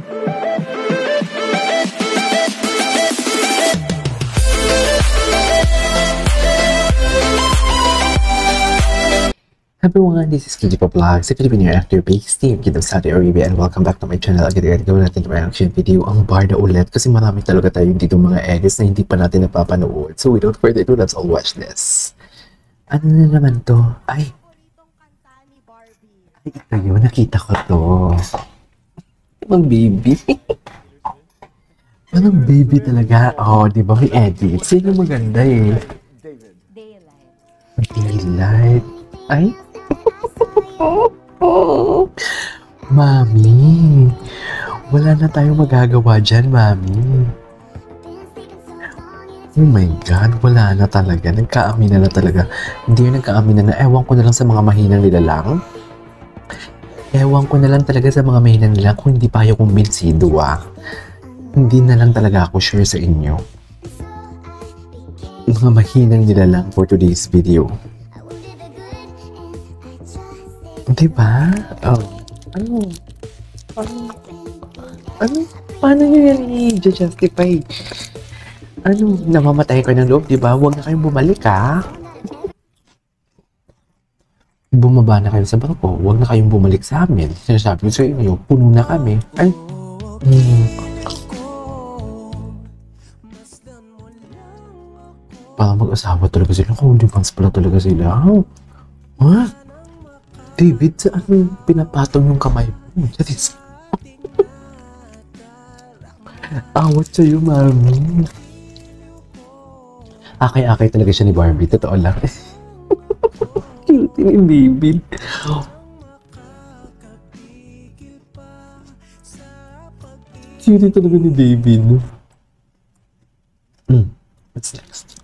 Everyone, this is KJ Vlogs, a Filipino actor based here in Saudi Arabia, and welcome back to my channel. Agad-agad gawin natin yung reaction video ang Barda ulit kasi marami talaga tayo dito mga edits na hindi pa natin napapanood. So without further ado, let's all watch this. Ano na naman to? Ay, ito yun, nakita ko to. Anong baby? Anong baby talaga? Oh, di ba may edits? Yun yung maganda eh. Daylight. Ay? Mami, wala na tayong magagawa dyan, Mami. Oh my God, wala na talaga. Nagkaamina na talaga. Hindi yung nagkaamina na. Ewan ko na lang sa mga mahinang nilalang. Ewan ko na lang talaga sa mga mahinang nilalang kung hindi pa kayo kumbinsido, ah. Hindi na lang talaga ako sure sa inyo. Mga mahinang nilalang for today's video. Diba? Oh. Ano? Paano nyo yan i-justify? Ano? Namamatay ka ng loob, diba? Huwag na kayong bumalik, ha? Bumaba na kayo sa barko. Huwag na kayong bumalik sa amin. Sinasabi ko sa inyo, puno na kami. Ay. Parang mag-asawa talaga sila. Holy fans pala talaga sila. What? David, saan pinapatong yung kamay mo? Awat sa'yo, Mami. Akay-akay talaga siya ni Barbie. Totoo lang. Cute ni David. Cute talaga ni David. What's next?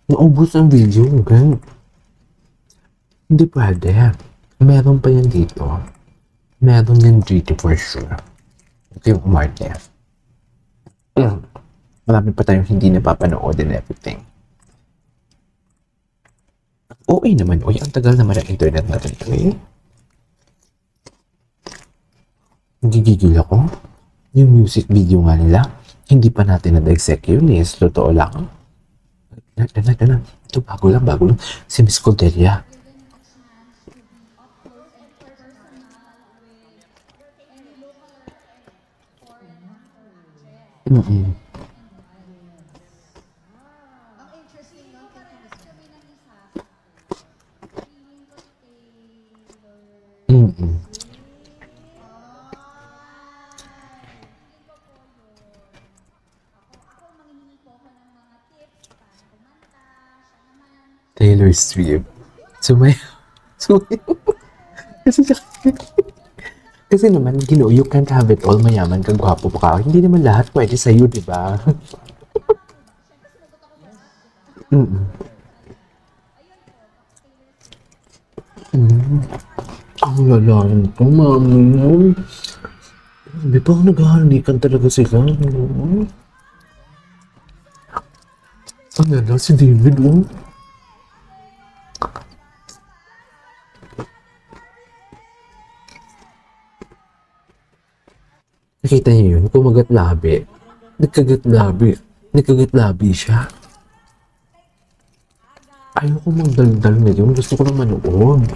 Naubos ang video, okay? Hindi pwede. Meron pa yan dito. Meron yan dito for sure. Ito yung umarte. Marami pa tayong hindi napapanood and everything. Okay naman, oy, ang tagal naman ang internet natin ito eh. Gigigil ako. Yung music video nga nila, hindi pa natin na-dissect yun eh. Totoo lang. Dana. Ito, bago lang. Si Miss Cordelia. Taylor Swift. Kasi naman, you can't have it all. Mayaman kang gwapo pa ka. Hindi naman lahat pwede sa'yo, di ba? Ang lalayan ko, Mami. Di ba naghahalikan talaga sila? Ang lala si David, oh. Nakita niyo yun? Kumagat labi. Nagkagat labi siya. Ayoko magdaldal na yun. Gusto ko na manood.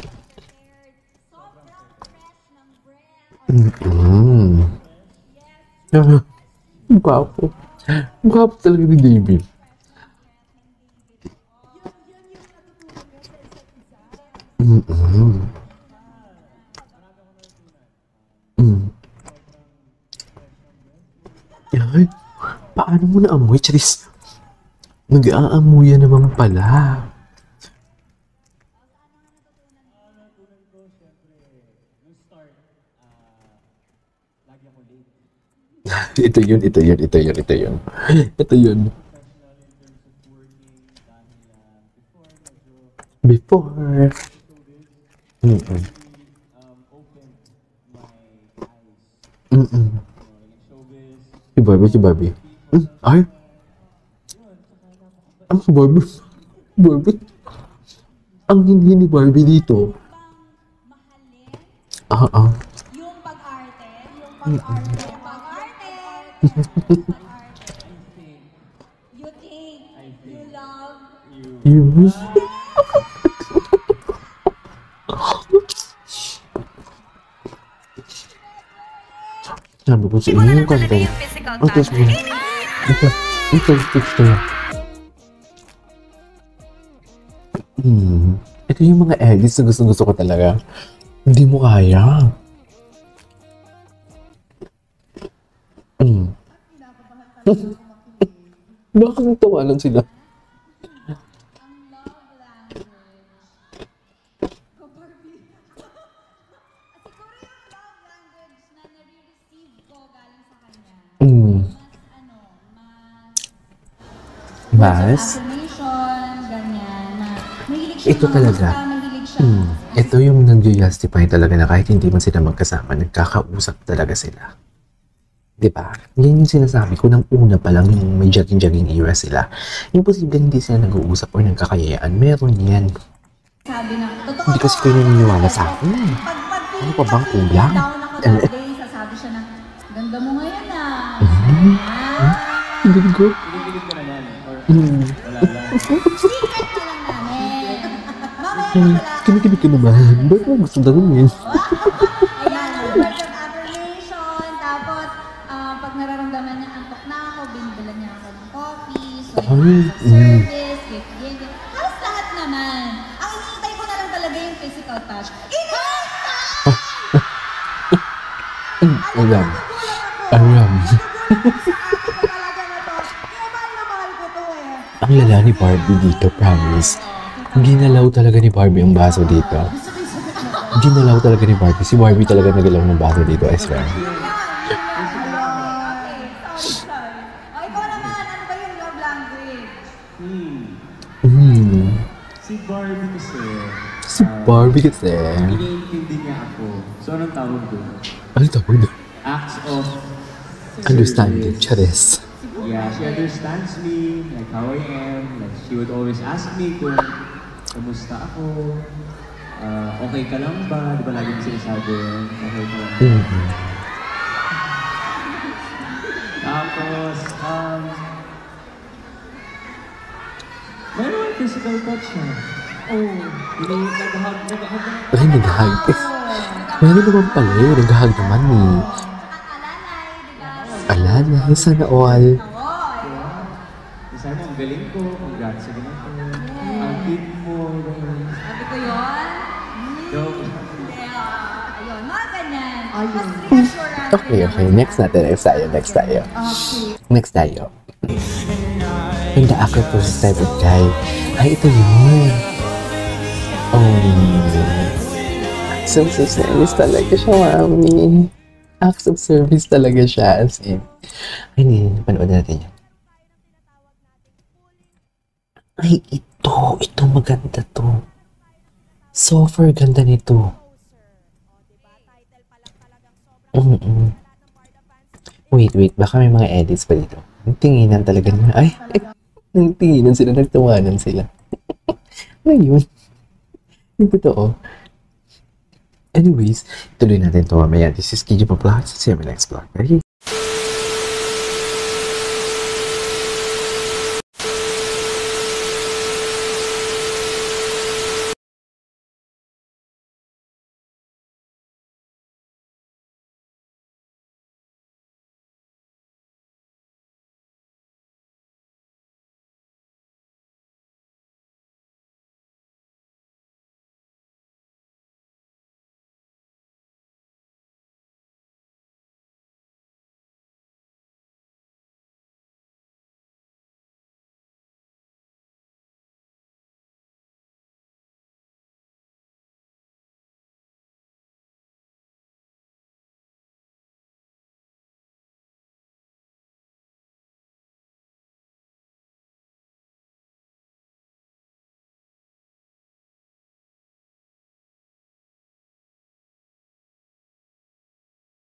Gwapo. Gwapo talaga ni David. Ay, paano mo naamoy, Charis? Nag-aamuya naman pala. Ito yun. Before. Si Barbie. Ay. Ang Barbie. Ang hindi ni Barbie dito. Oo. Yung pag-arte, pag-arte. You think, you love, You. Sabi ko sa inyo yung content. Ang tapos mo. Ito. Ito yung mga edits na gusto ko talaga. Hindi mo kaya. Bakit nagtawanan sila? Mas? affirmation, ganyan, na mahilig siya Ito talaga. mahilig siya. Ito yung nag-justify talaga na kahit hindi man sila magkasama, nagkakausap talaga sila. Diba? Yan yung sinasabi ko ng una pa lang yung may jogging era sila. Imposible hindi sila nag-uusap o nagkakayaan. Meron yan. Sabi na, totoo Hindi kasi kayo naniniwala sa akin. Ano pa bang kulang? down ako that day, sasabi siya na, ganda mo ngayon ah. Hindi ko. Kinikilig ka naman? Or wala lang? Secret na lang namin. Mamaya na wala. Kinikilig ka naman. Ba't mo gusto daw yun? Ayan, words of affirmation. Tapos, pag nararamdaman niya, antok na ako, binibila niya ako ng coffee. So, service, gift. Halos lahat naman. Ang iniintay ko na lang talaga yung physical touch. Alam. Ang lala ni Barbie dito, promise. Ginalaw talaga ni Barbie ang baso dito. Ginalaw talaga ni Barbie. Si Barbie talaga nagalaw ng baso dito, I swear. Ikaw naman, ano ba yung love language? Si Barbie kasi, Si Barbie kasi. iniintindi niya ako. So, anong tawag doon? Ano tawag doon? Acts of Understanding, service. charis. Yeah, she understands me, like how I am. Like, she would always ask me kung kamusta ako, okay ka lang ba? Di ba lagi mo sinasabi yun? Okay ka lang ba? Tapos, meron physical touch siya. Oh, nag-hug. Ay, nag-hug. Meron naman pala yun. Nag-hug naman eh. Alalay, sana all. Sabi mo, ang galing ko, congrats sa ganito. Ang cute mo, ganyan. Sabi ko yun? Joke. Ayun, mga ganyan. Mas reassurance. Okay. Next tayo. Next tayo. And the actor type of guy. Ay, ito yun. Acts of service talaga siya, mami. Acts of service talaga siya. As in. Ay, panood natin yan. Ay, ito maganda to. Super ganda nito. Wait, baka may mga edits pa dito. Nagtinginan talaga nila. Ay, nagtinginan sila, nagtawanan sila. Ano yun? Yung totoo. Anyways, tuloy natin ito mamaya. This is KJ Vlog. See you in my next vlog. Bye!